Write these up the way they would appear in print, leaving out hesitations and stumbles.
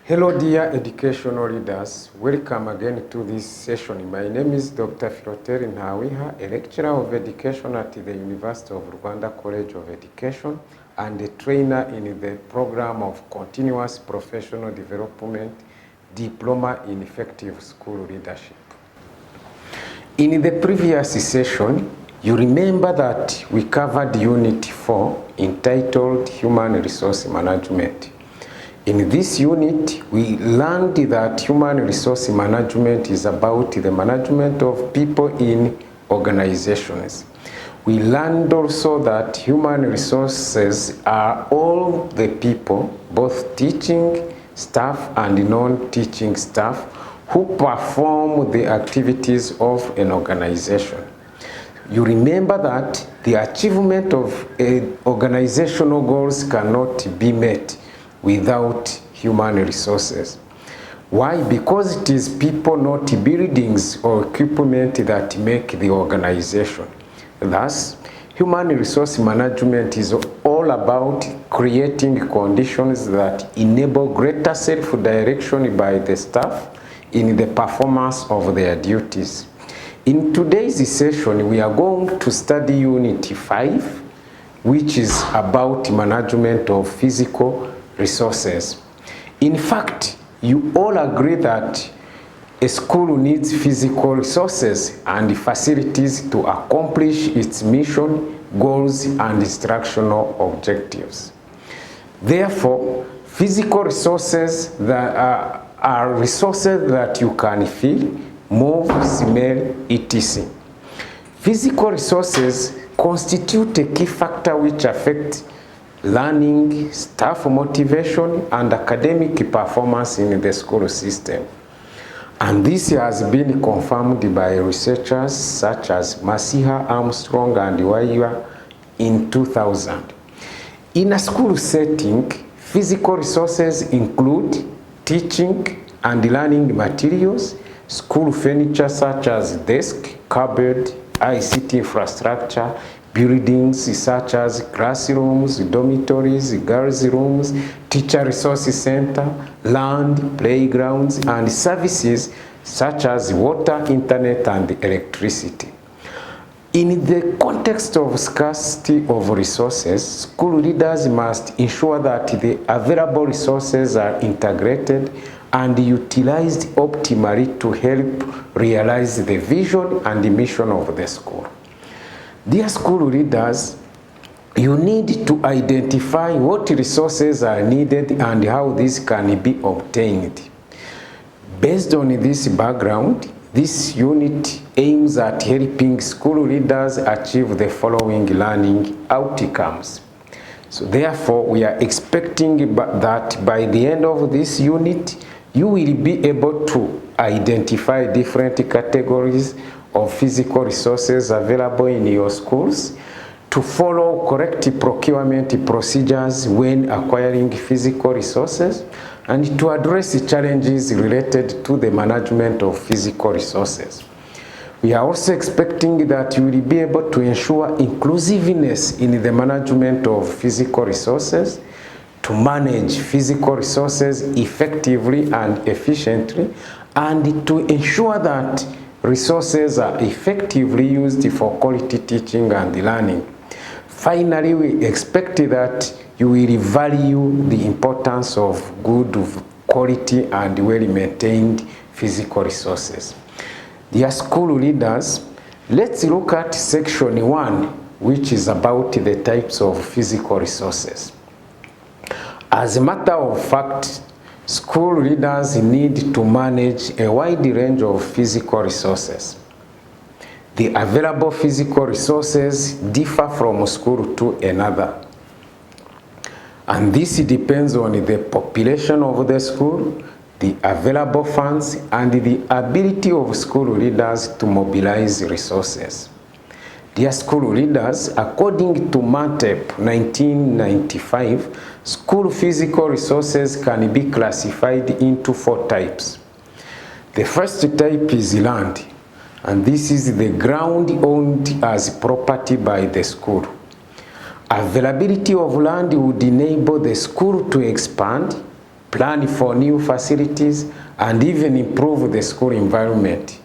Hello dear educational leaders, welcome again to this session. My name is Dr. Philoteri Ntawiha, a lecturer of education at the University of Rwanda College of Education and a trainer in the program of Continuous Professional Development Diploma in Effective School Leadership. In the previous session, you remember that we covered Unit 4 entitled Human Resource Management. In this unit, we learned that human resource management is about the management of people in organizations. We learned also that human resources are all the people, both teaching staff and non-teaching staff, who perform the activities of an organization. You remember that the achievement of organizational goals cannot be met without human resources. Why? Because it is people, not buildings or equipment, that make the organization. Thus, human resource management is all about creating conditions that enable greater self-direction by the staff in the performance of their duties. In today's session, we are going to study Unit 5, which is about management of physical resources. In fact, you all agree that a school needs physical resources and facilities to accomplish its mission, goals, and instructional objectives. Therefore, physical resources that are resources that you can feel, move, smell, etc. Physical resources constitute a key factor which affects learning, staff motivation, and academic performance in the school system. And this has been confirmed by researchers such as Masiha, Armstrong, and Waiwa in 2000. In a school setting, physical resources include teaching and learning materials, school furniture such as desk, cupboard, ICT infrastructure, buildings such as classrooms, dormitories, girls' rooms, teacher resource center, land, playgrounds, and services such as water, internet, and electricity. In the context of scarcity of resources, school leaders must ensure that the available resources are integrated and utilized optimally to help realize the vision and the mission of the school. Dear school leaders, you need to identify what resources are needed and how these can be obtained. Based on this background, this unit aims at helping school leaders achieve the following learning outcomes. So therefore, we are expecting that by the end of this unit, you will be able to identify different categories of physical resources available in your schools, to follow correct procurement procedures when acquiring physical resources, and to address challenges related to the management of physical resources. We are also expecting that you will be able to ensure inclusiveness in the management of physical resources, to manage physical resources effectively and efficiently, and to ensure that resources are effectively used for quality teaching and learning. Finally, we expect that you will value the importance of good quality and well-maintained physical resources. Dear school leaders, let's look at section 1, which is about the types of physical resources. As a matter of fact, school leaders need to manage a wide range of physical resources. The available physical resources differ from school to another. And this depends on the population of the school, the available funds, and the ability of school leaders to mobilize resources. Dear school leaders, according to MANTEP 1995, school physical resources can be classified into 4 types. The first type is land, and this is the ground owned as property by the school. Availability of land would enable the school to expand, plan for new facilities, and even improve the school environment.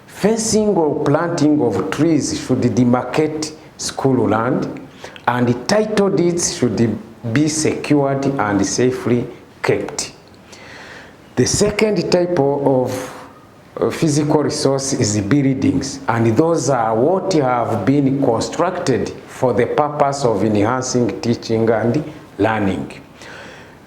Fencing or planting of trees should demarcate school land, and title deeds should be secured and safely kept. The second type of physical resource is buildings, and those are what have been constructed for the purpose of enhancing teaching and learning.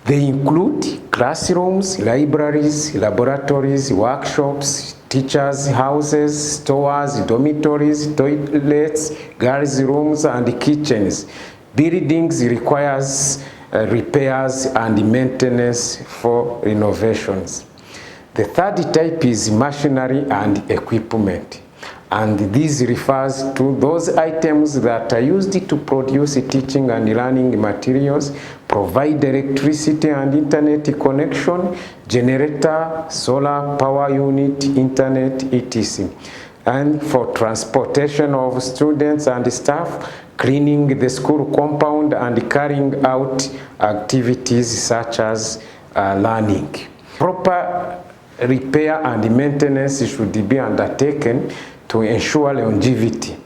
They include classrooms, libraries, laboratories, workshops, teachers' houses, stores, dormitories, toilets, girls' rooms, and kitchens. Buildings requires repairs and maintenance for renovations. The third type is machinery and equipment, and this refers to those items that are used to produce teaching and learning materials, provide electricity and internet connection, generator, solar power unit, internet, etc. And for transportation of students and staff, cleaning the school compound, and carrying out activities such as learning. Proper repair and maintenance should be undertaken to ensure longevity.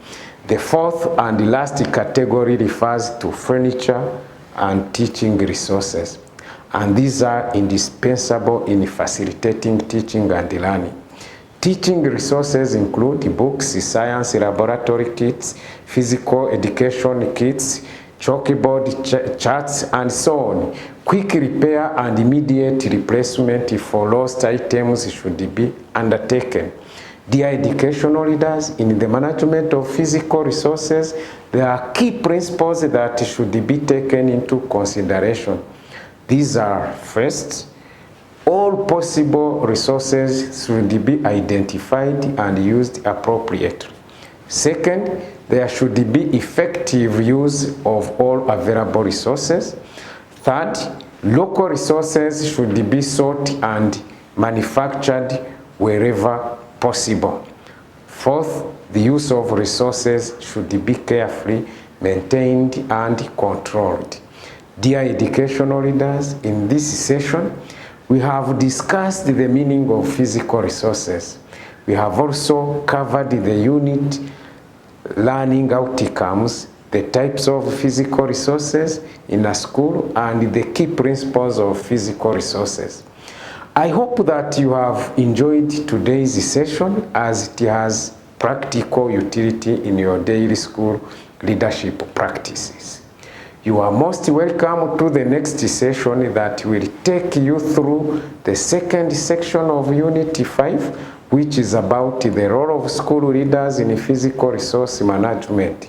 The fourth and last category refers to furniture and teaching resources, and these are indispensable in facilitating teaching and learning. Teaching resources include books, science laboratory kits, physical education kits, chalkboard, charts, and so on. Quick repair and immediate replacement for lost items should be undertaken. Dear educational leaders, in the management of physical resources, there are key principles that should be taken into consideration. These are: first, all possible resources should be identified and used appropriately. Second, there should be effective use of all available resources. Third, local resources should be sought and manufactured wherever possible. Fourth, the use of resources should be carefully maintained and controlled. Dear educational leaders, in this session, we have discussed the meaning of physical resources. We have also covered the unit learning outcomes, the types of physical resources in a school, and the key principles of physical resources. I hope that you have enjoyed today's session, as it has practical utility in your daily school leadership practices. You are most welcome to the next session that will take you through the second section of Unit 5, which is about the role of school leaders in physical resource management.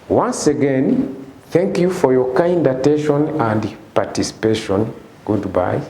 Once again, thank you for your kind attention and participation. Goodbye.